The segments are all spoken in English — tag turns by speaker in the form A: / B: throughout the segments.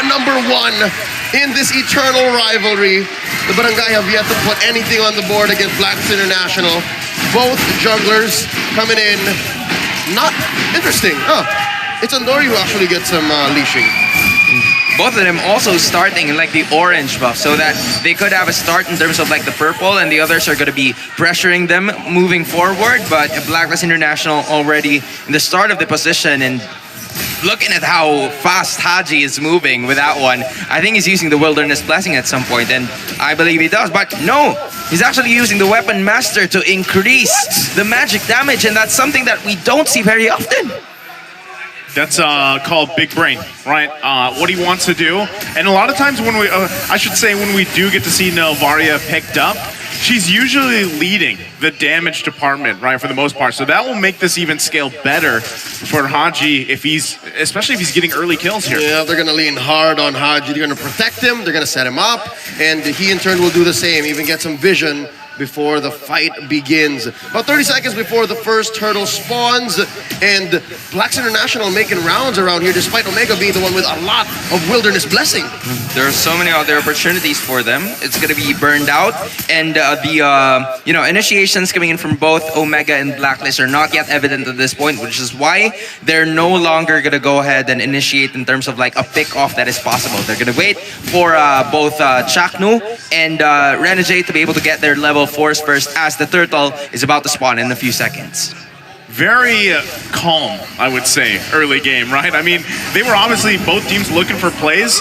A: number one in this eternal rivalry. The Barangay have yet to put anything on the board against Blacklist International. Both jugglers coming in. Not interesting. It's Andori who actually gets some leashing.
B: Both of them also starting in like the orange buff, so that they could have a start in terms of like the purple, and the others are going to be pressuring them moving forward. But Blacklist International already in the start of the position, and looking at how fast Haji is moving with that one, I think he's using the Wilderness Blessing at some point, and I believe he does. But no, he's actually using the Weapon Master to increase the magic damage, and that's something that we don't see very often.
C: That's called big brain, right? What he wants to do. And a lot of times when we, I should say, when we do get to see Nelvaria picked up, she's usually leading the damage department, right, for the most part. So that will make this even scale better for Haji if especially if he's getting early kills here.
A: Yeah, they're going to lean hard on Haji. They're going to protect him. They're going to set him up. And he in turn will do the same, even get some vision before the fight begins. About 30 seconds before the first turtle spawns, and Blacklist International making rounds around here despite Omega being the one with a lot of Wilderness Blessing.
B: There are so many other opportunities for them. It's going to be burned out, and the initiations coming in from both Omega and Blacklist are not yet evident at this point, which is why they're no longer going to go ahead and initiate in terms of like a pick-off that is possible. They're going to wait for both Chaknu and Renegade to be able to get their level 4s first, as the turtle is about to spawn in a few seconds.
C: Very calm, I would say, early game, right? I mean, they were obviously both teams looking for plays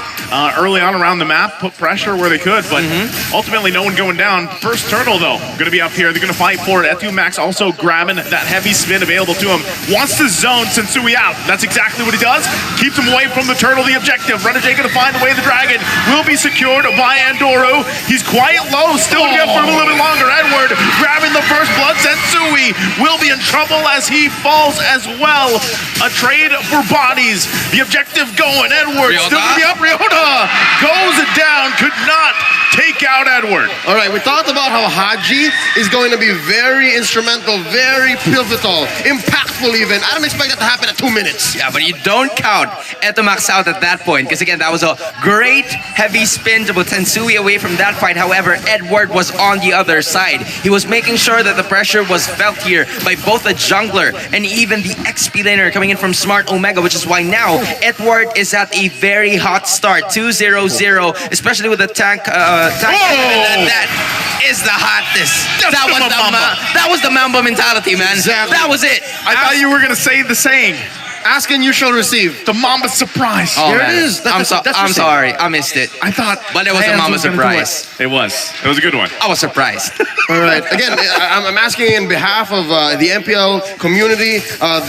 C: early on around the map, put pressure where they could, but ultimately no one going down. First turtle, though, going to be up here. They're going to fight for it. Etu Max also grabbing that heavy spin available to him. Wants to zone Sensui out. That's exactly what he does. Keeps him away from the turtle, the objective. Renegade going to find the way the dragon will be secured by Andoru. He's quite low, still going to be up for a little bit longer. Edward grabbing the first blood. Sensui will be in trouble as he falls as well. A trade for bodies. The objective going. Edward
B: Ryota.
C: still going to be up. Ryota goes down. Could not take out Edward.
A: All right, we talked about how Haji is going to be very instrumental, very pivotal, impactful even. I don't expect that to happen at 2 minutes.
B: Yeah, but you don't count Etomax out at that point, because again, that was a great heavy spin to put Tensui away from that fight. However, Edward was on the other side. He was making sure that the pressure was felt here by both the jungler and even the XP laner coming in from Smart Omega, which is why now Edward is at a very hot start. 2-0-0, especially with the tank. That is the hotness. That was the Mamba mentality, man.
A: Exactly.
B: That was it.
C: I thought you were going to say the saying.
A: Ask and you shall receive.
C: The Mamba surprise.
B: Oh,
A: Here
B: man.
A: it is.
B: I'm sorry. I missed it.
C: I thought,
B: But it was a Mamba surprise.
C: It was. It was a good one.
B: I was surprised.
A: All right. Again, I'm asking in behalf of the MPL community,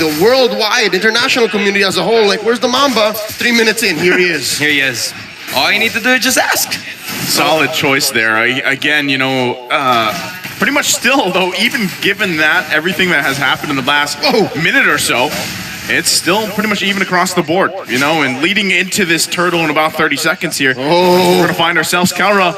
A: the worldwide, international community as a whole, like, where's the Mamba? 3 minutes in, here he is.
B: Here he is. All you need to do is just ask.
C: Solid choice there. Again, pretty much still, though, even given that, everything that has happened in the last minute or so, it's still pretty much even across the board, and leading into this turtle in about 30 seconds here, we're going to find ourselves Kaura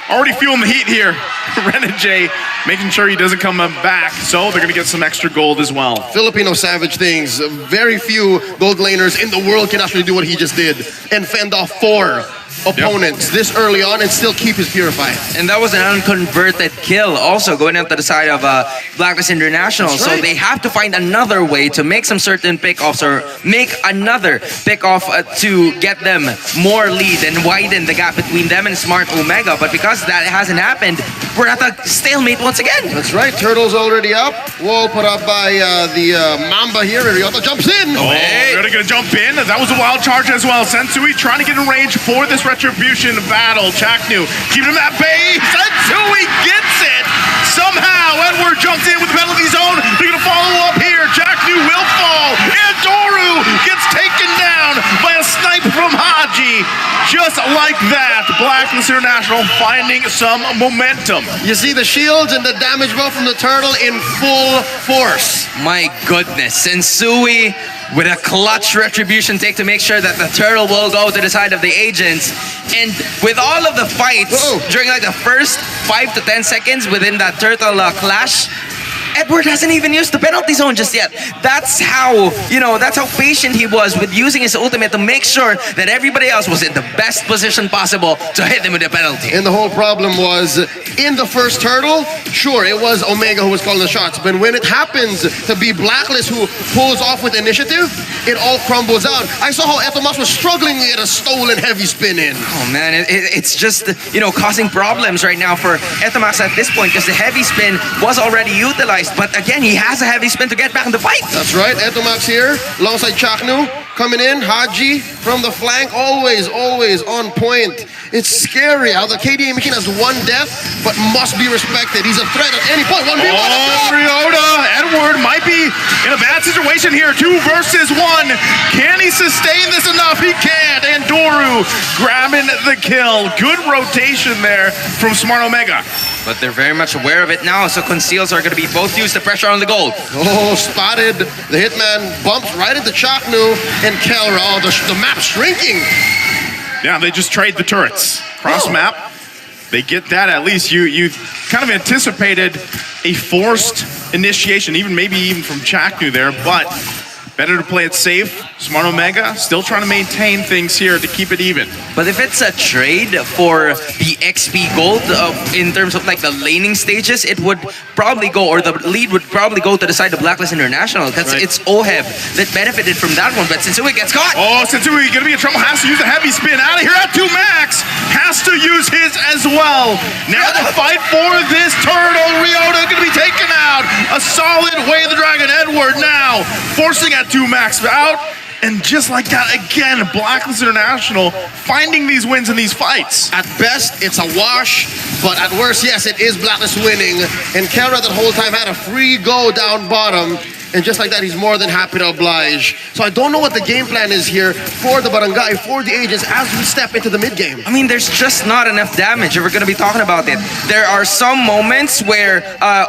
C: already feeling the heat here. Renegade making sure he doesn't come back, so they're going to get some extra gold as well.
A: Filipino savage things. Very few gold laners in the world can actually do what he just did and fend off 4 opponents this early on and still keep his purified.
B: And that was an unconverted kill also going out to the side of Blacklist International.
A: That's
B: so
A: right.
B: they have to find another way to make some certain pickoffs or make another pickoff to get them more lead and widen the gap between them and Smart Omega. But because that hasn't happened, we're at a stalemate once again.
A: That's right. Turtle's already up. Wall put up by the Mamba here. Ryota jumps in.
C: Hey. They're going to jump in. That was a wild charge as well. Sensui trying to get in range for this retribution battle. Chaknu keeping him at bay. Sensui gets it. Somehow Edward jumps in with the penalty zone. They're going to follow up here. Chaknu will fall. And Doru gets taken down by a snipe from Haji. Just like that, Blacklist International finding some momentum.
A: You see the shields and the damage buff from the turtle in full force.
B: My goodness, Sensui with a clutch retribution take to make sure that the turtle will go to the side of the agents. And with all of the fights during like the first 5 to 10 seconds within that turtle clash, Edward hasn't even used the penalty zone just yet. That's how, that's how patient he was with using his ultimate to make sure that everybody else was in the best position possible to hit him with the penalty.
A: And the whole problem was, in the first hurdle, sure, it was Omega who was calling the shots, but when it happens to be Blacklist who pulls off with initiative, it all crumbles out. I saw how Etomax was struggling to get a stolen heavy spin in.
B: Oh man, it's just, causing problems right now for Etomax at this point because the heavy spin was already utilized, but again, he has a heavy spin to get back in the fight.
A: That's right, Etomax here, alongside Chaknu, coming in, Haji from the flank, always on point. It's scary how the KDA machine has one death, but must be respected. He's a threat at any point. 1v1.
C: Oh, Ryota, Edward might be in a bad situation here. 2 versus 1. Can he sustain this enough? He can't. And Doru grabbing the kill. Good rotation there from Smart Omega.
B: But they're very much aware of it now, so conceals are going to be both used to pressure on the gold.
A: Oh, spotted. The Hitman bumps right into Chaknu and Kelra. Oh, the map's shrinking.
C: Yeah, they just trade the turrets. Cross map. They get that at least. You kind of anticipated a forced initiation, maybe even from Chaknu there, but better to play it safe. Smart Omega still trying to maintain things here to keep it even.
B: But if it's a trade for the XP gold in terms of like the laning stages, it would probably go, or the lead would probably go to the side of Blacklist International because it's Oheb that benefited from that one. But Sensui gets caught.
C: Oh, Sensui gonna be in trouble. Has to use a heavy spin out of here at 2 max. Has to use his as well. Now the fight for this turtle. Ryota gonna be taken out. A solid Way of the Dragon. Edward now forcing at 2 max out. And just like that, again, Blacklist International finding these wins in these fights.
A: At best, it's a wash, but at worst, yes, it is Blacklist winning. And Kelra that whole time had a free go down bottom. And just like that, he's more than happy to oblige. So I don't know what the game plan is here for the Barangay, for the agents, as we step into the mid-game.
B: I mean, there's just not enough damage if we're going to be talking about it. There are some moments where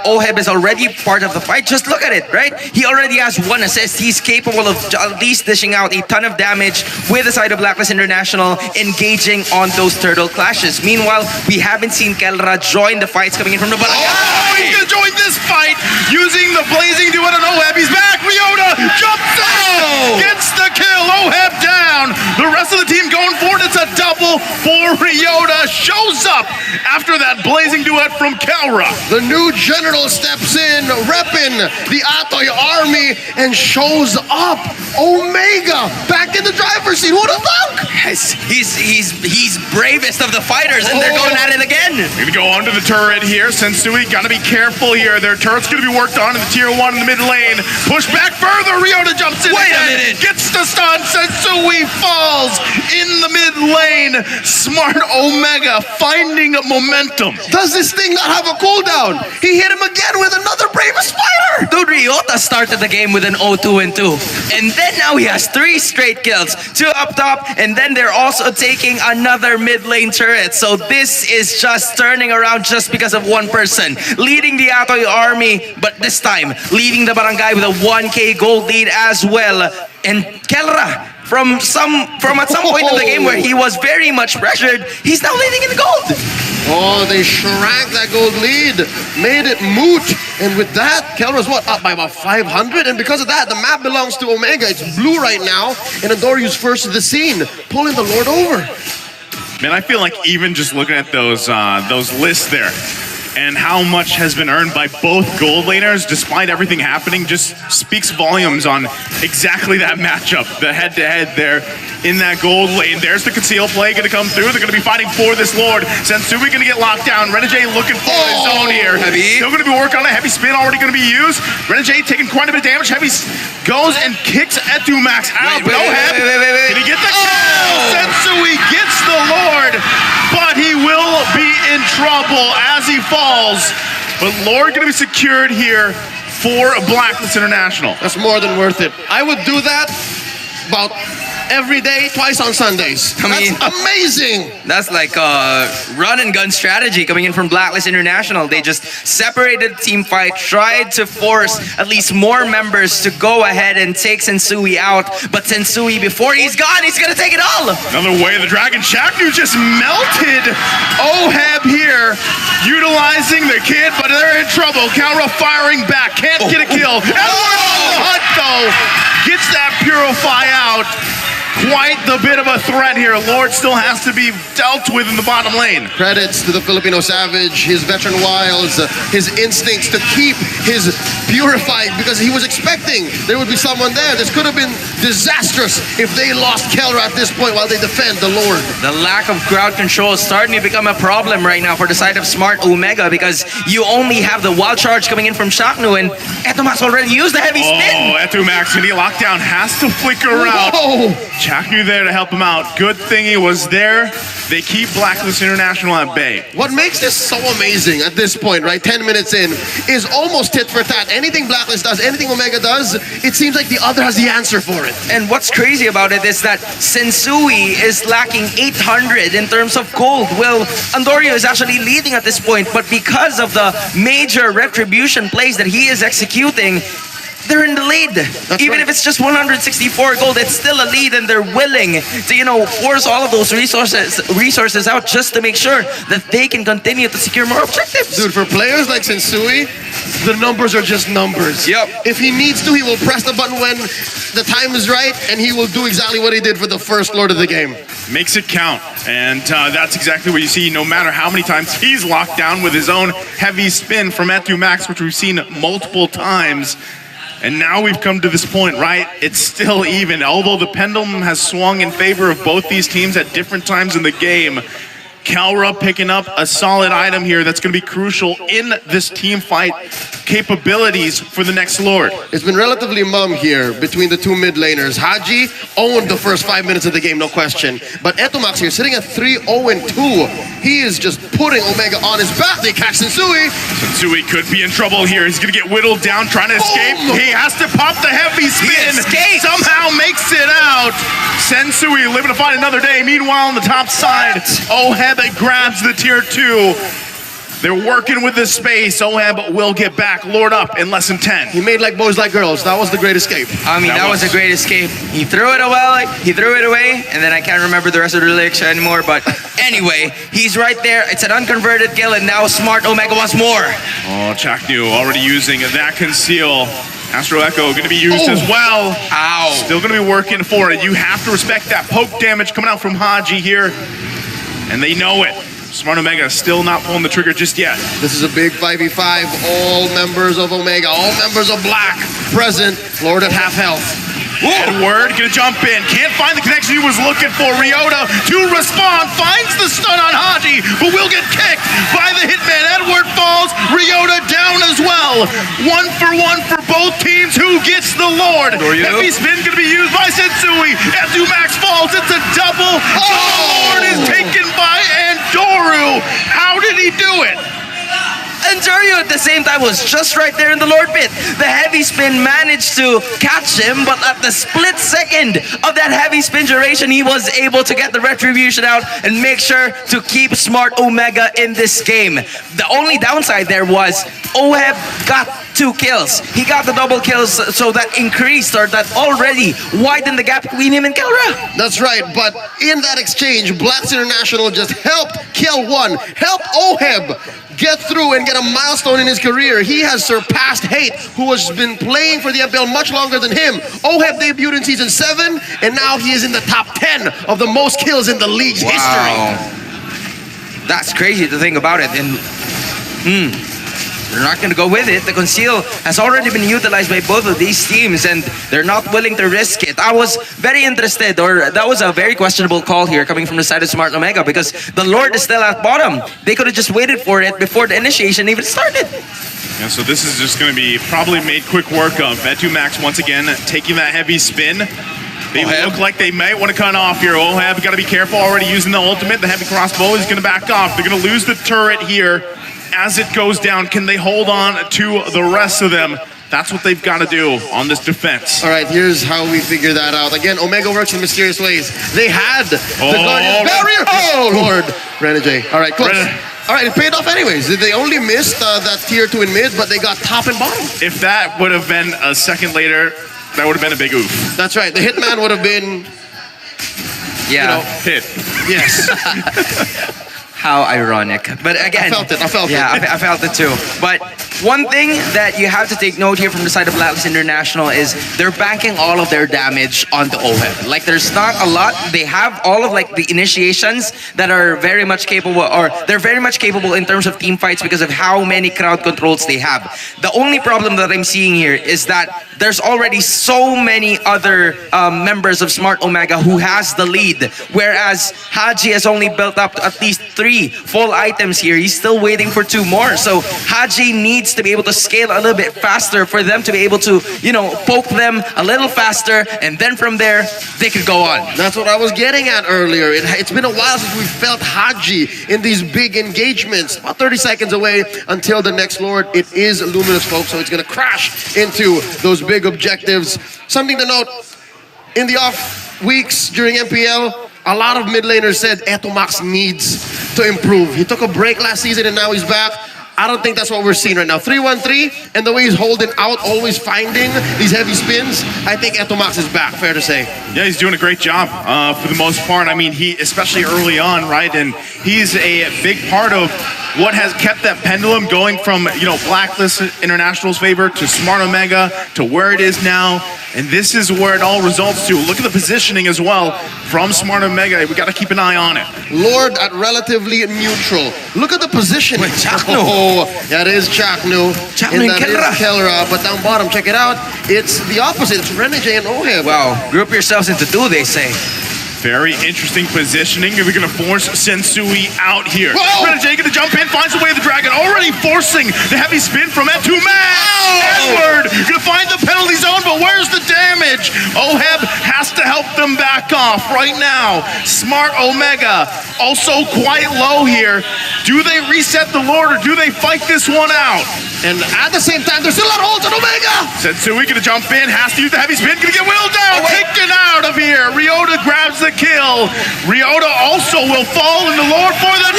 B: Oheb is already part of the fight. Just look at it, right? He already has 1 assist. He's capable of at least dishing out a ton of damage with the side of Blacklist International, engaging on those turtle clashes. Meanwhile, we haven't seen Kelra join the fights coming in from the Barangay.
C: Oh, he's going to join this fight using the Blazing Duet on Oheb. He's back. Ryota jumps in. Gets the kill. Oheb down. The rest of the team going for it. It's a double for Ryota. Shows up after that Blazing Duet from Kelra.
A: The new general steps in, repping the Atoy army, and shows up. Omega back in the driver's seat. Who'd have thunk?
B: Yes, he's bravest of the fighters, and they're going at it again.
C: Gonna go onto the turret here. Sensui gotta be careful here. Their turret's gonna be worked on in the tier 1 in the mid lane. Push back further. Ryota jumps in.
B: Wait
C: again.
B: a minute.
C: Gets the stun. Sensui falls in the mid lane. Smart Omega finding momentum.
A: Does this thing not have a cooldown? He hit him again with another bravest fighter.
B: Dude, Ryota started the game with an 0-2-2. And then now he has 3 straight kills. 2 up top, and then they're also taking another mid lane turret. So this is just turning around just because of one person. Leading the Atoy army, but this time leading the Barangay with a 1k gold lead as well. And Kelra, from at some point in the game where he was very much pressured, he's now leading in the gold.
A: Oh, they shrank that gold lead, made it moot. And with that, Kelra's up by about 500. And because of that, the map belongs to Omega. It's blue right now. And Adoryu's first to the scene, pulling the Lord over.
C: Man, I feel like even just looking at those lists there, and how much has been earned by both gold laners despite everything happening just speaks volumes on exactly that matchup, the head-to-head there in that gold lane. There's the conceal play going to come through. They're going to be fighting for this Lord. Sensui going to get locked down. Renegade looking for his own here.
B: Heavy.
C: Still going to be working on a heavy spin already going to be used. Renegade taking quite a bit of damage. Heavy goes and kicks Etu Max out.
B: Wait,
C: Can he get the kill? Sensui gets the Lord, but he will be in trouble as he falls. But Lord going to be secured here for Blacklist International.
A: That's more than worth it. I would do that about every day, twice on Sundays.
B: mean-
A: That's amazing.
B: That's like a run and gun strategy coming in from Blacklist International. They just separated the team fight, tried to force at least more members to go ahead and take Sensui out. But Sensui, before he's gone, he's gonna take it all.
C: Another way of the Dragon. Shaknu just melted Oheb here, utilizing the kid, but they're in trouble. Kalra firing back, can't get a kill. Edward on the hunt though, gets that Purify out. Quite the bit of a threat here. Lord still has to be dealt with in the bottom lane.
A: Credits to the Filipino Savage, his veteran wiles, his instincts to keep his Purify, because he was expecting there would be someone there. This could have been disastrous if they lost Kelra at this point while they defend the Lord.
B: The lack of crowd control is starting to become a problem right now for the side of Smart Omega, because you only have the wild charge coming in from Shaknu, and Etomax already used the heavy spin.
C: Oh, Etumax, and he lockdown has to flicker out.
A: Oh,
C: Shaknu there to help him out. Good thing he was there. They keep Blacklist International at bay.
A: what makes this so amazing at this point, right, 10 minutes in, is almost tit for tat. Anything Blacklist does, anything Omega does, it seems like the other has the answer for it.
B: And what's crazy about it is that Sensui is lacking 800 in terms of gold. Well, Andorio is actually leading at this point, but because of the major retribution plays that he is executing, they're in the lead. Even
A: right.
B: if it's just 164 gold, it's still a lead, and they're willing to, force all of those resources out just to make sure that they can continue to secure more objectives.
A: Dude, for players like Sensui, the numbers are just numbers.
B: Yep.
A: If he needs to, he will press the button when the time is right, and he will do exactly what he did for the first Lord of the game.
C: Makes it count. And that's exactly what you see, no matter how many times he's locked down with his own heavy spin from Etumax, which we've seen multiple times. And now we've come to this point, right? It's still even. Although the pendulum has swung in favor of both these teams at different times in the game, Kalra picking up a solid item here that's going to be crucial in this team fight capabilities for the next Lord.
A: It's been relatively mum here between the two mid laners. Haji owned the first 5 minutes of the game, no question. But Etomax here sitting at 3-0-2. He is just putting Omega on his back. They catch Sensui.
C: Sensui could be in trouble here. He's going to get whittled down trying to escape.
A: Boom.
C: He has to pop the heavy spin.
B: escapes.
C: Somehow makes it out. Sensui living to fight another day. Meanwhile, on the top side, Oheb grabs the tier 2. They're working with the space. Oheb will get back. Lord up in less than 10.
A: He made like boys like girls. That was the great escape.
B: I mean, that was a great escape. He threw it away, and then I can't remember the rest of the lyrics anymore. But anyway, he's right there. It's an unconverted kill, and now Smart Omega wants more.
C: Oh, Chaknu already using that conceal. Astro Echo going to be used as well.
B: Ow.
C: Still going to be working for it. You have to respect that poke damage coming out from Haji here. And they know it. Smart Omega still not pulling the trigger just yet.
A: This is a big 5v5. All members of Omega, all members of Black present. Lord at half health.
C: Edward gonna jump in. Can't find the connection he was looking for. Ryota to respond. Finds the stun on Haji, but will get kicked by the hitman. Edward falls. Ryota down as well. 1-for-1 for both teams. Who gets the Lord? Heavy spin gonna be used by Sensui. Etumax falls. It's a double. The Lord is taken by Andoru. How did he do it?
B: And Dario at the same time was just right there in the Lord pit. The heavy spin managed to catch him, but at the split second of that heavy spin duration, he was able to get the retribution out and make sure to keep Smart Omega in this game. The only downside there was Oheb got 2 kills. He got the double kills, so that increased, or that already widened the gap between him and Kelra.
A: That's right, but in that exchange, Blacks International just helped kill one, helped Oheb get through and get a milestone in his career. He has surpassed Hate, who has been playing for the FPL much longer than him. Oheb debuted in Season 7, and now he is in the top 10 of the most kills in the league's history.
B: That's crazy to think about it. And they're not going to go with it. The conceal has already been utilized by both of these teams, and they're not willing to risk it. I was very interested, or that was a very questionable call here coming from the side of Smart Omega, because the Lord is still at bottom. They could have just waited for it before the initiation even started.
C: Yeah, so this is just going to be probably made quick work of. Etumax once again taking that heavy spin. They look like they might want to cut off here. Oheb got to be careful, already using the ultimate. The heavy crossbow is going to back off. They're going to lose the turret here as it goes down. Can they hold on to the rest of them? That's what they've got to do on this defense.
A: All right, here's how we figure that out. Again, Omega works in mysterious ways. They had the Guardian barrier. Oh, Lord. Renegade. All right, close. All right, it paid off anyways. They only missed that tier 2 in mid, but they got top and bottom.
C: If that would have been a second later, that would have been a big oof.
A: That's right. The Hitman would have been,
C: Hit.
A: yes.
B: How ironic. But again,
A: I felt it.
B: Yeah, I felt it too. But one thing that you have to take note here from the side of Blacklist International is they're banking all of their damage on the OHEB. Like, there's not a lot. They have all of like the initiations that are very much capable, or they're very much capable in terms of team fights because of how many crowd controls they have. The only problem that I'm seeing here is that there's already so many other members of Smart Omega who has the lead, whereas Haji has only built up at least 3 full items here. He's still waiting for 2 more. So Haji needs to be able to scale a little bit faster for them to be able to, poke them a little faster, and then from there, they could go on.
A: That's what I was getting at earlier. It's been a while since we felt Haji in these big engagements. About 30 seconds away until the next Lord. It is Luminous, folks, so it's going to crash into those big objectives. Something to note, in the off weeks during MPL, a lot of mid laners said Etomax needs to improve. He took a break last season and now he's back. I don't think that's what we're seeing right now. 3-1-3, and the way he's holding out, always finding these heavy spins, I think Etomax is back, fair to say.
C: Yeah, he's doing a great job for the most part. I mean, he, especially early on, right? And he's a big part of what has kept that pendulum going from, Blacklist International's favor to Smart Omega to where it is now. And this is where it all results to. Look at the positioning as well from Smart Omega. We got to keep an eye on it.
A: Lord at relatively neutral. Look at the positioning. Oh, that is Chaknu.
B: Chaknu and
A: that is Kellera. But down bottom, check it out. It's the opposite. It's Renegade and OHEB.
B: Wow, group yourselves into 2, they say.
C: Very interesting positioning. We're going to force Sensui out here.
A: Whoa!
C: Renegade going to jump in, finds the way of the dragon. Already forcing the heavy spin from Etu Man. Edward going to find the penalty zone, but where's the damage? OHEB has to help them back off right now. Smart Omega also quite low here. Do they reset the Lord or do they fight this one out?
A: And at the same time, there's still a lot of holds on Omega.
C: Sensui going to jump in, has to use the heavy spin, going to get whittled down, taken out of here. Ryota grabs the kill. Ryota also will fall in the Lord for the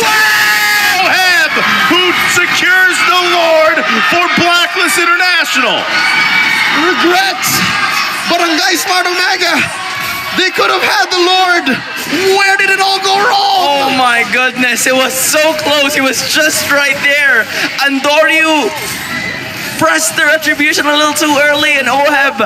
C: OHEB, who secures the Lord for Blacklist International.
A: Regrets. Barangay Smart Omega. They could have had the Lord. Where did it all go wrong?
B: Oh my goodness, it was so close. It was just right there. Andoryu pressed the retribution a little too early, and OHEB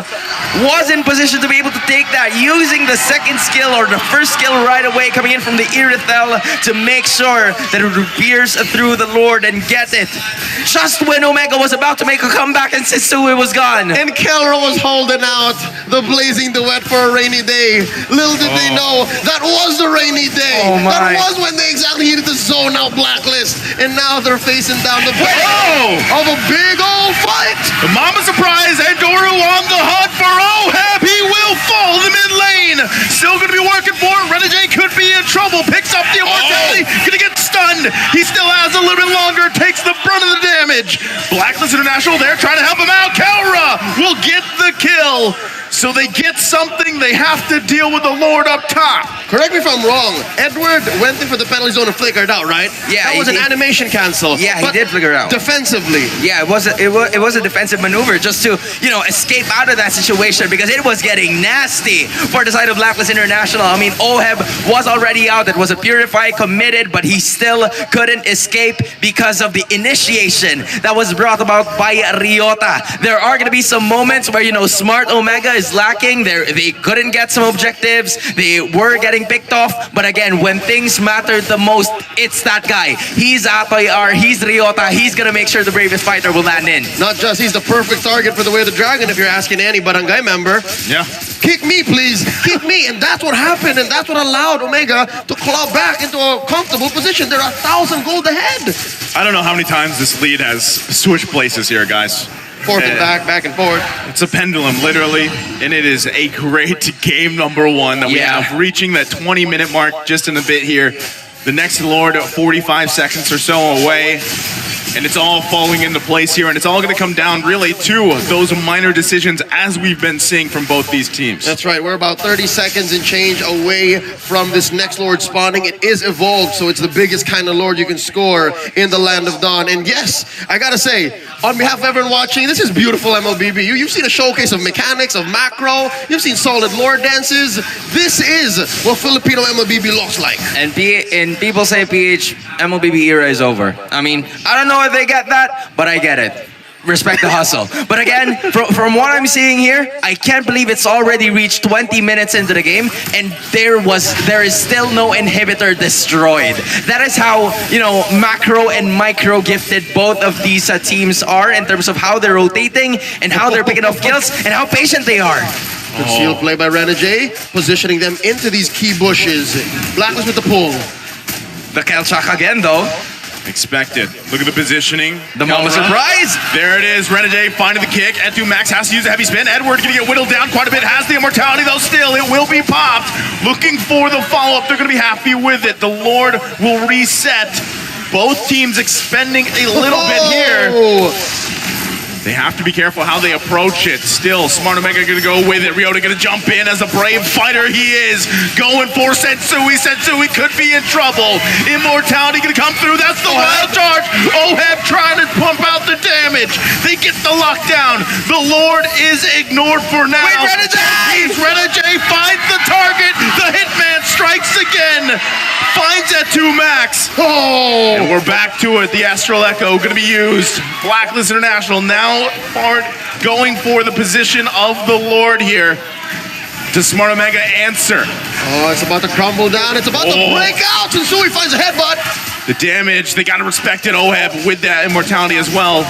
B: was in position to be able to take that, using the second skill or the first skill right away, coming in from the Irithel to make sure that it would pierce through the Lord and get it. Just when Omega was about to make a comeback and Sensui was gone.
A: And Kellera was holding out the blazing duet for a rainy day. Little did they know, that was the rainy day.
B: Oh my.
A: That was when they exactly needed to zone out Blacklist. And now they're facing down the barrel of a big old fight.
C: The Mama Surprise and Doru on the hunt for OHEB. He will fall in the mid lane. Still going to be working for it. Renegade could be in trouble. Picks up the immortality. Going to get stunned. He still has a little bit longer. Takes the brunt of the damage. Blacklist International there trying to help him out. Kellera will get the kill. So they get something, they have to deal with the Lord up top.
A: Correct me if I'm wrong. Edward went in for the penalty zone and flickered out, right?
B: Yeah,
A: that was an animation cancel.
B: Yeah, he did flicker out.
A: Defensively.
B: Yeah, it was a defensive maneuver just to, escape out of that situation, because it was getting nasty for the side of Blacklist International. I mean, OHEB was already out. It was a Purify committed, but he still couldn't escape because of the initiation that was brought about by Ryota. There are going to be some moments where, Smart Omega is lacking. They couldn't get some objectives. They were getting picked off. But again, when things matter the most, it's that guy. He's Atoy-R, he's Ryota. He's going to make sure the bravest fighter will land in.
A: Not just he's the perfect target for the way of the dragon, if you're asking any Barangay member.
C: Yeah.
A: Kick me, please. Kick me. And that's what happened. And that's what allowed Omega to claw back into a comfortable position. They're 1,000 gold ahead.
C: I don't know how many times this lead has switched places here, guys.
A: Forth and back and forth.
C: It's a pendulum, literally, and it is a great game number 1 that we have, reaching that 20-minute mark just in a bit here. The next Lord, 45 seconds or so away. And it's all falling into place here, and it's all going to come down really to those minor decisions as we've been seeing from both these teams.
A: That's right. We're about 30 seconds and change away from this next Lord spawning. It is evolved, so it's the biggest kind of Lord you can score in the Land of Dawn. And yes, I gotta say, on behalf of everyone watching, this is beautiful MLBB. You've seen a showcase of mechanics, of macro. You've seen solid Lord dances. This is what Filipino MLBB looks like.
B: And people say PH MLBB era is over. I mean, I don't know if they get that, but I get it. Respect the hustle. But again, from what I'm seeing here, I can't believe it's already reached 20 minutes into the game, and there is still no inhibitor destroyed. That is how, macro and micro gifted both of these teams are in terms of how they're rotating and how they're picking up kills and how patient they are.
A: Good seal play by Renegade, positioning them into these key bushes. Blacklist with the pull.
B: The Kelchak again, though.
C: Expected. Look at the positioning.
B: The Mamba surprise!
C: There it is. Renegade finding the kick. Etu Max has to use a heavy spin. Edward going to get whittled down quite a bit. Has the immortality, though. Still, it will be popped. Looking for the follow-up. They're going to be happy with it. The Lord will reset. Both teams expending a little bit here. They have to be careful how they approach it. Still, Smart Omega gonna go with it. Ryota gonna jump in as a brave fighter he is. Going for Sensui. Sensui could be in trouble. Immortality gonna come through. That's the wild charge. Oheb trying to pump out the damage. They get the lockdown. The Lord is ignored for now.
B: Wait, Renegade!
C: Renegade finds the target. The Hitman strikes again. Finds Etu Max. And we're back to it. The Astral Echo gonna be used. Blacklist International now going for the position of the Lord here. Does Smart Omega answer?
A: Oh, it's about to crumble down. It's about to break out. Sensui finds a headbutt.
C: The damage, they got to respect it. Oheb with that immortality as well.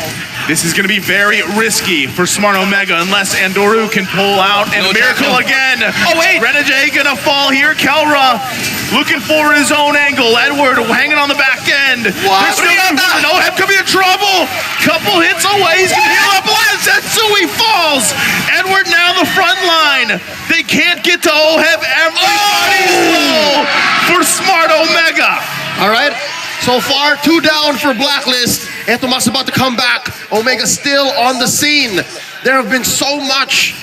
C: This is going to be very risky for Smart Omega unless Andoru can pull out. And Miracle again.
B: Oh, wait.
C: Renegade going to fall here. Kelra looking for his own angle. Edward hanging on the back end.
A: What?
C: There's still movement. Oheb could be in trouble. Couple hits away. He's going to heal up. Sensui falls. Edward now the front line. They can't get to Oheb. Everybody's low for Smart Omega.
A: All right. So far, 2 down for Blacklist. Etu Max about to come back. Omega still on the scene. There have been so much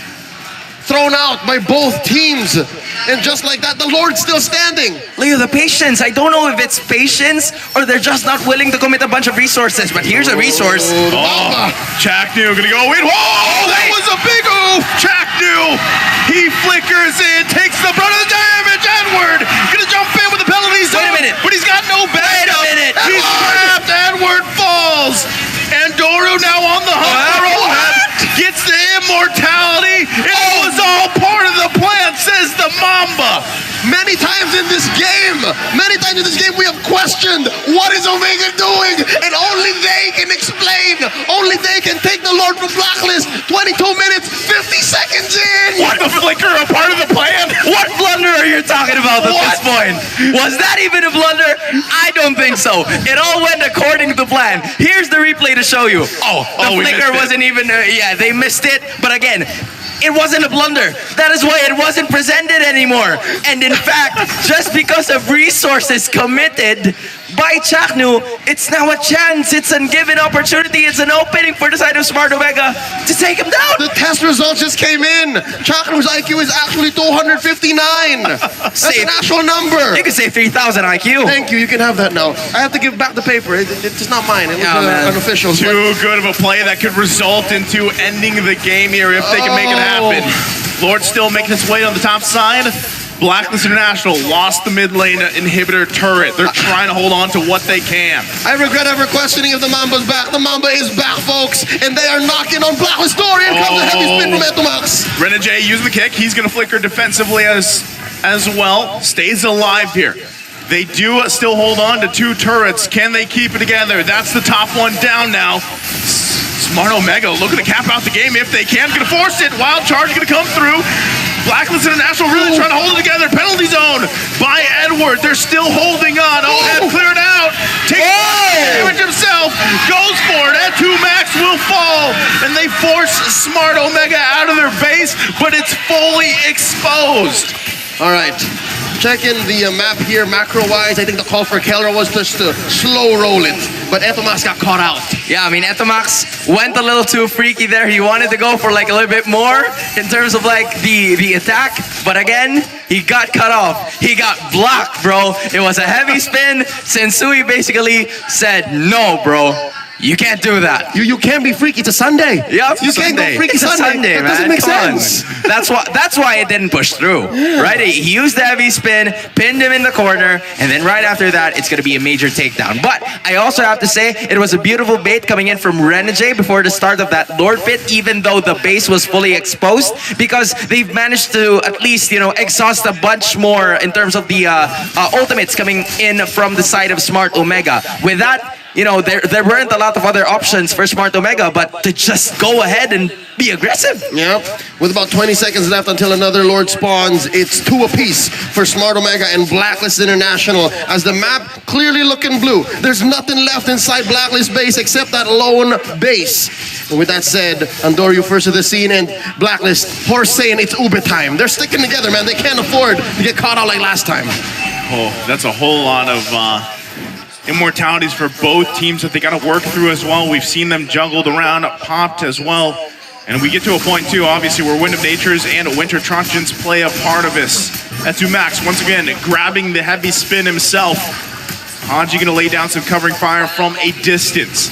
A: thrown out by both teams. And just like that, the Lord's still standing.
B: Leo, the patience. I don't know if it's patience or they're just not willing to commit a bunch of resources. But here's a resource.
C: Chaknu gonna go in. Whoa, that was a big oof. Chaknu, he flickers in, takes the brunt of the damage. Edward gonna jump in with the penalty zone.
B: Wait a minute.
C: But he's got no backup.
B: Wait a minute.
C: He's trapped. Edward falls. Andoru now on the hunt. Gets the immortality. It was all part of the plan, says the Mamba.
A: Many times in this game, we have questioned what is Omega doing, and only they can explain. Only they can take the Lord from Blacklist. 22 minutes, 50 seconds in.
C: What, the flicker a part of the plan?
B: What blunder are you talking about at this point? Was that even a blunder? I don't think so. It all went according to plan. Here's the replay to show you. The flicker wasn't even, they missed it. But again, it wasn't a blunder. That is why it wasn't presented anymore. And in fact, just because of resources committed by Chaknu, it's now a chance. It's a given opportunity. It's an opening for the side of Smart Omega to take him down.
A: The test results just came in. Chaknu's IQ is actually 259. That's an actual number.
B: You can say 3,000 IQ.
A: Thank you. You can have that now. I have to give back the paper. It's not mine. It was unofficial.
C: Too good of a play that could result into ending the game here if they can make it happen. Lord still making his way on the top side. Blacklist International lost the mid lane inhibitor turret. They're trying to hold on to what they can.
A: I regret ever questioning if the Mamba's back. The Mamba is back, folks, and they are knocking on Blacklist door. Here comes a heavy spin from Etu Max.
C: Renegade using the kick. He's going to flicker defensively as well. Stays alive here. They do still hold on to 2 turrets. Can they keep it together? That's the top one down now. Smart Omega looking to cap out the game if they can. Gonna force it. Wild charge gonna come through. Blacklist International really trying to hold it together. Penalty zone by Edward. They're still holding on. Oheb cleared out. Takes damage himself. Goes for it. Etu Max will fall. And they force Smart Omega out of their base, but it's fully exposed.
A: All right. Check in the map here, macro-wise. I think the call for Keller was just to slow roll it. but Etomax got caught out.
B: Yeah, I mean, Etomax went a little too freaky there. He wanted to go for like a little bit more in terms of like the attack, but again, he got cut off. He got blocked, bro. It was a heavy spin. Sensui basically said, no, bro. You can't do that.
A: You can't be freaky. It's a Sunday.
B: Yep.
A: You can't go freaky
B: It's a Sunday,
A: That
B: man.
A: doesn't make
B: Come on.
A: sense.
B: That's why it didn't push through, right? He used the heavy spin, pinned him in the corner, and then right after that, it's going to be a major takedown. But I also have to say, it was a beautiful bait coming in from Renegade before the start of that Lord Pit, even though the base was fully exposed, because they've managed to at least, exhaust a bunch more in terms of the ultimates coming in from the side of Smart Omega. With that, there weren't a lot of other options for Smart Omega, but to just go ahead and be aggressive.
A: Yep. With about 20 seconds left until another Lord spawns, it's 2 apiece for Smart Omega and Blacklist International as the map clearly looking blue. There's nothing left inside Blacklist base except that lone base. And with that said, Andor, you first to the scene, and Blacklist, horse saying it's Uber time. They're sticking together, man. They can't afford to get caught out like last time.
C: Oh, that's a whole lot of immortalities for both teams that they got to work through as well. We've seen them juggled around, popped as well. And we get to a point too, obviously, where Wind of Natures and Winter Trojans play a part of this. Etsumax, once again, grabbing the heavy spin himself. Haji gonna lay down some covering fire from a distance.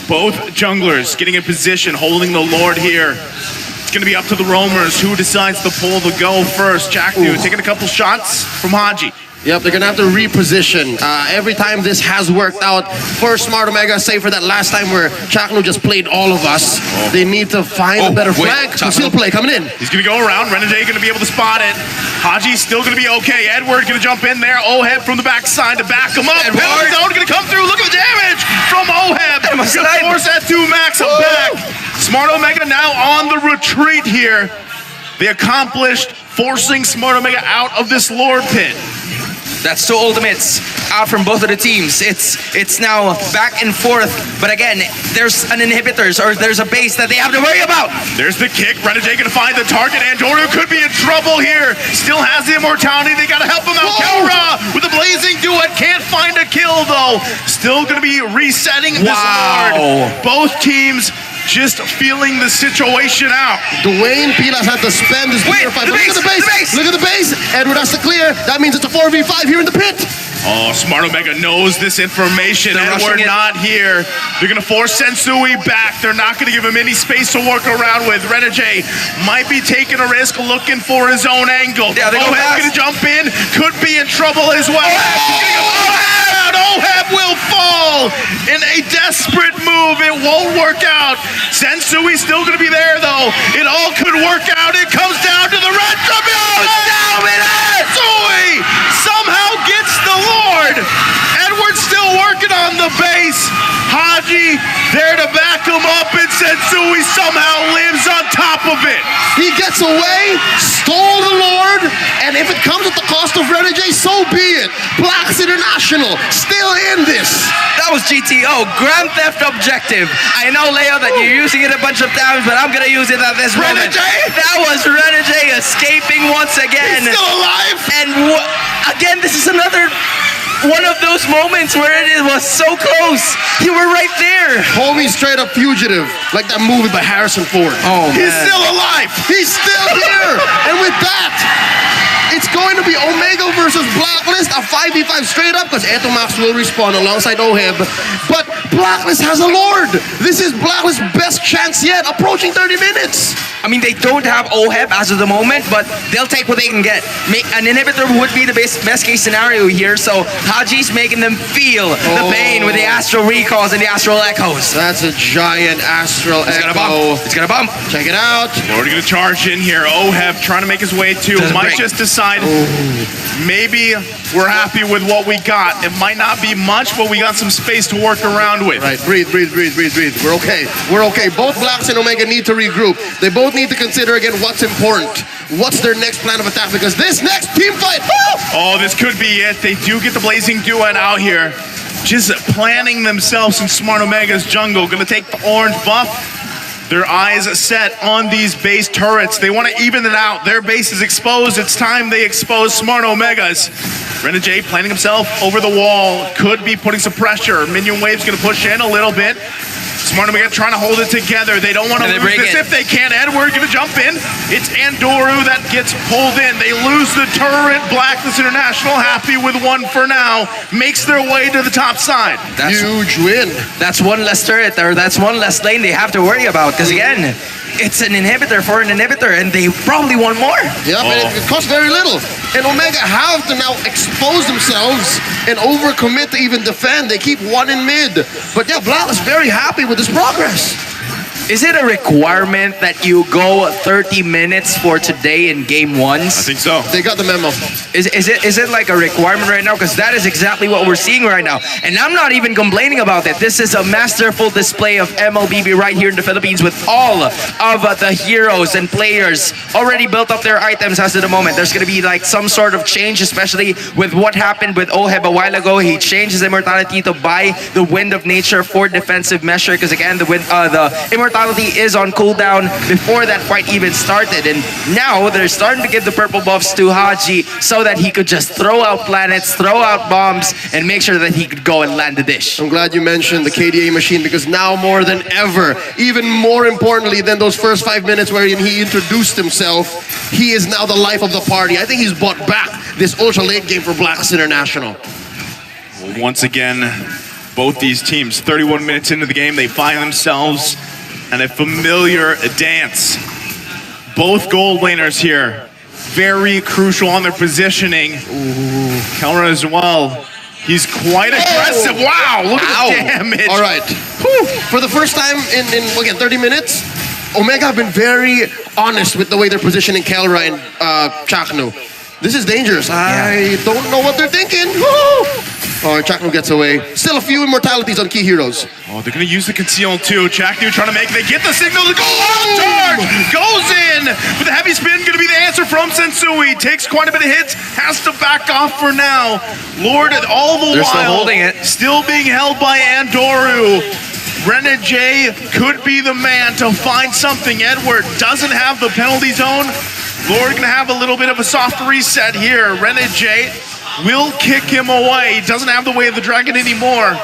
C: Both junglers getting in position, holding the Lord here. It's gonna be up to the roamers who decides to pull the go first. Jackdu taking a couple shots from Haji.
A: Yep, they're gonna have to reposition. Every time this has worked out for Smart Omega, save for that last time where Chaknu just played all of us. They need to find a better flank. Conceal play coming in.
C: He's gonna go around. Renegade gonna be able to spot it. Haji's still gonna be okay. Edward gonna jump in there. Oheb from the backside to back him up. Penalty zone gonna come through. Look at the damage from Oheb. Gonna force that 2 Max back. Smart Omega now on the retreat here. They accomplished forcing Smart Omega out of this Lord Pit.
B: That's 2 ultimates out from both of the teams. It's now back and forth, but again, there's an inhibitors or there's a base that they have to worry about.
C: There's the kick. Renegade gonna find the target. Andoru could be in trouble here. Still has the immortality. They gotta help him out. Kelra with the blazing duet. Can't find a kill though. Still gonna be resetting this Lord. Both teams just feeling the situation out.
A: Dwayne Pilas had to spend his gear fight. Look at the base. Look at the base. Edward has to clear. That means it's a 4v5 here in the pit.
C: Oh, Smart Omega knows this information. Edward not here. They're gonna force Sensui back. They're not gonna give him any space to work around with. Renegade might be taking a risk, looking for his own angle.
B: Yeah,
C: Oheb's gonna jump in. Could be in trouble as well. Oheb will fall in a desperate move. It won't work out. Sensui's still gonna be there though. It all could work out. It comes down to the retribution. Sensui somehow gets the Lord. Edward's still working on the base. Haji there to back him up, and Sensui somehow lives on top of it.
A: He gets away, stole the Lord, and if it comes at the cost of Renegade, so be it. Blacks International still in this.
B: That was GTO, Grand Theft Objective. I know, Leo, that you're using it a bunch of times, but I'm gonna use it at this moment. That was Renegade escaping once again.
C: He's still alive.
B: And again, this is another one of those moments where it was so close. You were right there.
A: Homie straight up fugitive, like that movie by Harrison Ford.
B: Oh,
C: He's still alive.
A: He's still here. And with that, it's going to be Omega versus Blacklist, a 5v5 straight up, because Etomax will respawn alongside Oheb. But Blacklist has a Lord. This is Blacklist's best chance yet, approaching 30 minutes.
B: I mean, they don't have Oheb as of the moment, but they'll take what they can get. An inhibitor would be the best case scenario here, so Haji's making them feel the pain with the astral recalls and the astral echoes.
A: That's a giant astral
B: It's
A: echo.
B: gonna bump. It's gonna bump.
A: Check it out.
C: Lord gonna charge in here. Oheb trying to make his way to.
B: Doesn't
C: Might
B: break.
C: just decide maybe we're happy with what we got. It might not be much, but we got some space to work around with.
A: Right, breathe. We're okay. We're okay. Both Blacks and Omega need to regroup. They both need to consider again what's important. What's their next plan of attack? Because this next team fight,
C: Oh, this could be it. They do get the blazing duet out here. Just planning themselves in Smart Omega's jungle. Gonna take the orange buff. Their eyes set on these base turrets. They want to even it out. Their base is exposed. It's time they expose Smart Omega's. Renegade planting himself over the wall. Could be putting some pressure. Minion Wave's going to push in a little bit. Smart Omega trying to hold it together. They don't want to lose this if they can. Edward going to jump in. It's Andoru that gets pulled in. They lose the turret. Blacklist International happy with one for now. Makes their way to the top side.
A: Huge win.
B: That's one less turret, or that's one less lane they have to worry about. Because again, it's an inhibitor for an inhibitor, and they probably want more.
A: Yeah, but it costs very little. And Omega have to now expose themselves and overcommit to even defend. They keep one in mid. But yeah, Blacklist very happy with this progress.
B: Is it a requirement that you go 30 minutes for today in game ones?
C: I think so.
A: They got the memo.
B: Is it like a requirement right now? Because that is exactly what we're seeing right now. And I'm not even complaining about it. This is a masterful display of MLBB right here in the Philippines with all of the heroes and players already built up their items as of the moment. There's going to be like some sort of change, especially with what happened with Oheb a while ago. He changed his immortality to buy the Wind of Nature for defensive measure because again, the immortality is on cooldown before that fight even started, and now they're starting to give the purple buffs to Haji so that he could just throw out planets, throw out bombs, and make sure that he could go and land the dish.
A: I'm glad you mentioned the KDA machine because now more than ever, even more importantly than those first 5 minutes where he introduced himself, he is now the life of the party. I think he's bought back this ultra late game for Blacklist International.
C: Well, once again, both these teams, 31 minutes into the game, they find themselves in a familiar dance. Both gold laners here, very crucial on their positioning. Kelra as well. He's quite aggressive. Wow, look at the damage.
A: All right. Whew. For the first time in again, 30 minutes, Omega have been very honest with the way they're positioning Kelra and Chaknu. This is dangerous. I don't know what they're thinking. Woo! Oh, Chaknu gets away. Still a few immortalities on key heroes.
C: Oh, they're going to use the conceal too. Chaknu trying to make, they get the signal to go on charge. Goes in with a heavy spin. Going to be the answer from Sensui. Takes quite a bit of hits. Has to back off for now. Lord, all the
B: They're
C: while,
B: still holding it.
C: Still being held by Andoru. Renegade could be the man to find something. Edward doesn't have the penalty zone. Lord going to have a little bit of a soft reset here. Renegade will kick him away. He doesn't have the way of the dragon anymore.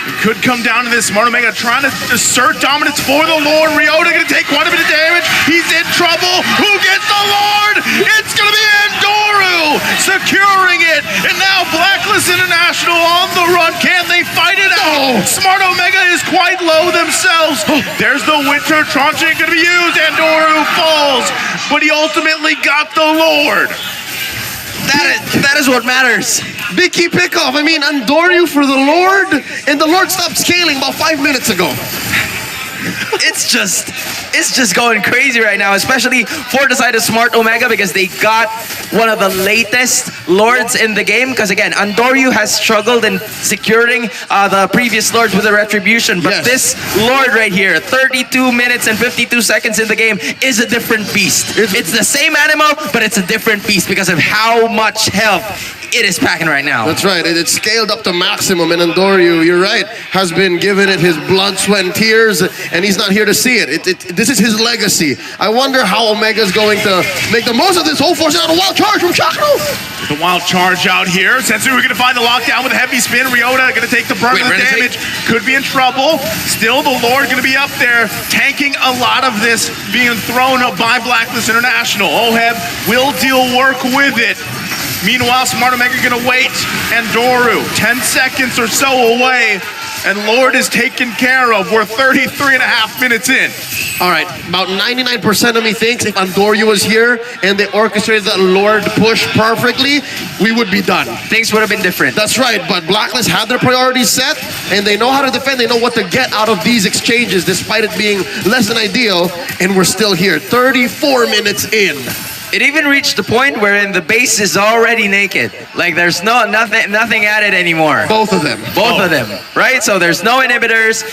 C: It could come down to this. Smart Omega trying to assert dominance for the Lord. Ryota going to take quite a bit of damage. He's in trouble. Who gets the Lord? It's going to be Andoru securing it. And now Blacklist International on the run. Can they fight it out? Smart Omega is quite low themselves. There's the Winter Tranche going to be used. Andoru falls. But he ultimately got the Lord.
B: That is what matters.
A: Big key pickoff. I mean, Andoryu for the Lord, and the Lord stopped scaling about 5 minutes ago.
B: It's just going crazy right now, especially for the side of Smart Omega because they got one of the latest lords in the game. Because again, Andoryu has struggled in securing the previous lords with the retribution, but this lord right here, 32 minutes and 52 seconds in the game, is a different beast. It's the same animal, but it's a different beast because of how much health it is packing right now.
A: That's right. It's scaled up to maximum, and Andoryu, you're right, has been giving it his blood, sweat, and tears, and he's not here to see it. This is his legacy. I wonder how Omega's going to make the most of this whole force out. A wild charge from Chaknu.
C: The wild charge out here. Sensui, we're going to find the lockdown with a heavy spin. Ryota going to take the brunt of the damage. Could be in trouble. Still, the Lord going to be up there, tanking a lot of this being thrown up by Blacklist International. Oheb will deal work with it. Meanwhile, Smart Omega gonna wait. Andoru, 10 seconds or so away, and Lord is taken care of. We're 33 and a half minutes in.
A: All right, about 99% of me thinks if Andoryu was here and they orchestrated the Lord push perfectly, we would be done.
B: Things would have been different.
A: That's right, but Blacklist had their priorities set, and they know how to defend. They know what to get out of these exchanges, despite it being less than ideal, and we're still here, 34 minutes in.
B: It even reached the point wherein the base is already naked. Like there's nothing added anymore.
A: Both of them.
B: Both of them, right? So there's no inhibitors,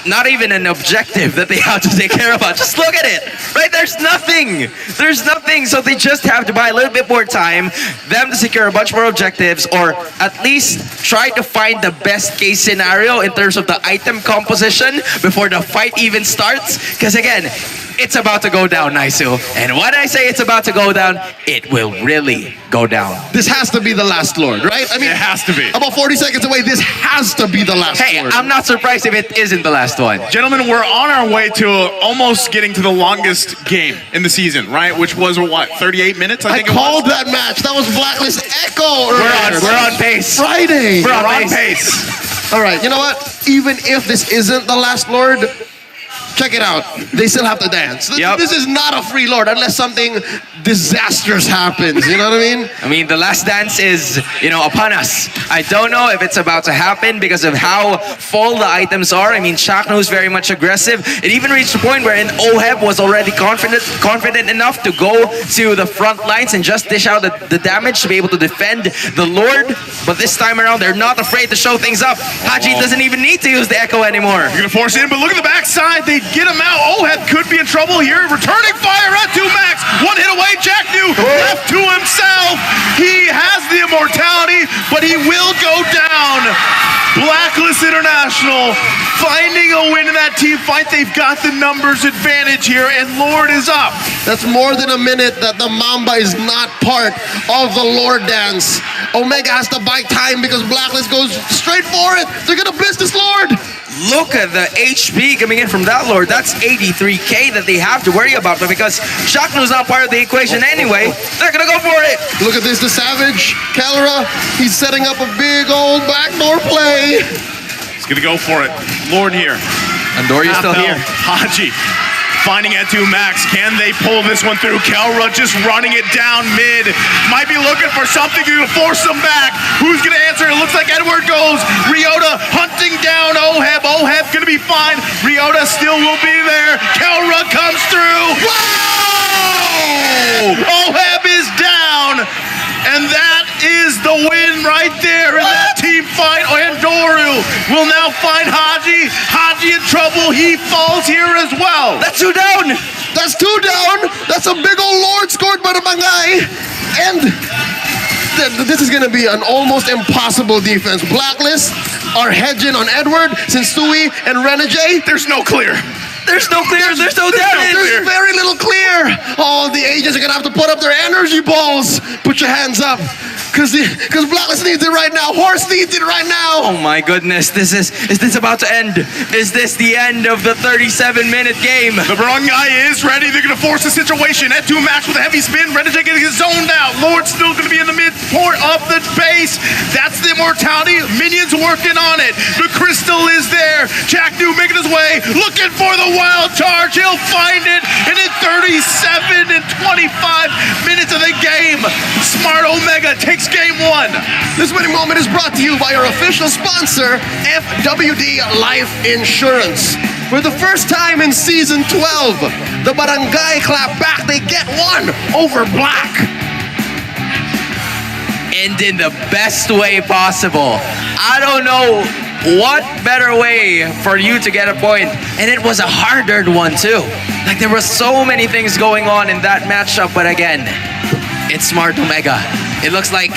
B: not even an objective that they have to take care about. Just look at it, right? There's nothing. There's nothing. So they just have to buy a little bit more time, them to secure a bunch more objectives, or at least try to find the best case scenario in terms of the item composition before the fight even starts. Because again, it's about to go down, Naisu. And when I say it's about to go down, it will really go down.
A: This has to be the last Lord, right? I mean,
C: It has to be.
A: About 40 seconds away, this has to be the last
B: Hey,
A: Lord.
B: I'm not surprised if it isn't the last one.
C: Gentlemen, we're on our way to almost getting to the longest game in the season, right? Which was, what, 38 minutes, I
A: I
C: think
A: called
C: it was?
A: that match. That was Blacklist Echo
B: We're
A: earlier.
B: on pace.
A: Friday.
B: We're
C: We're on
B: pace.
C: pace.
A: All right, you know what? Even if this isn't the last Lord, check it out. They still have to dance.
B: Yep.
A: This is not a free Lord unless something disastrous happens. You know what I mean?
B: I mean, the last dance is, upon us. I don't know if it's about to happen because of how full the items are. I mean, Shaknu's very much aggressive. It even reached a point where Oheb was already confident enough to go to the front lines and just dish out the damage to be able to defend the Lord. But this time around, they're not afraid to show things up. Haji doesn't even need to use the Echo anymore.
C: You're gonna force it in, but look at the backside. They get him out. Oheb could be in trouble here. Returning fire at 2 max. One hit away. Jack New left to himself. He has the immortality, but he will go down. Blacklist International finding a win in that team fight. They've got the numbers advantage here, and Lord is up.
A: That's more than a minute that the Mamba is not part of the Lord dance. Omega has to buy time because Blacklist goes straight for it. They're gonna blitz this Lord.
B: Look at the HP coming in from that Lord. That's 83k that they have to worry about. But because Shaknu's not part of the equation anyway, they're gonna go for it.
A: Look at this, the Savage. Kalra, he's setting up a big old backdoor play.
C: He's gonna go for it. Lord here.
B: Andori's still
C: Half
B: here.
C: health. Haji finding at 2 max. Can they pull this one through? Kelra just running it down mid. Might be looking for something to force them back. Who's gonna answer? It looks like Edward goes. Ryota hunting down Oheb. Oheb gonna be fine. Ryota still will be there. Kelra comes through. Whoa! Oheb is down. And that is the win right there in that team fight. Andoru will now find Haji. Haji in trouble. He falls here as well.
B: That's 2 down.
A: That's 2 down. That's a big old Lord scored by the Mangay. And this is going to be an almost impossible defense. Blacklist are hedging on Edward, Sensui, and Renegade.
C: There's no clear.
B: There's no clear. There's no damage.
A: There's very little clear. Oh, the agents are going to have to put up their energy balls. Put your hands up. Because Blacklist needs it right now. Horse needs it right now.
B: Oh my goodness, is this about to end? Is this the end of the 37-minute game?
C: The Barangay is ready. They're going to force the situation. At 2 max with a heavy spin. Renegade getting zoned out. Lord's still going to be in the mid-port of the base. That's the immortality. Minions working on it. The crystal is there. Jack New making his way. Looking for the wild charge. He'll find it. And in 37 and 25 minutes of the game, Smart Omega takes game 1.
A: This winning moment is brought to you by our official sponsor, FWD Life Insurance. For the first time in season 12, the Barangay clap back. They get one over Black.
B: And in the best way possible. I don't know what better way for you to get a point. And it was a hard-earned one too. Like there were so many things going on in that matchup, but again, it's Smart Omega. It looks like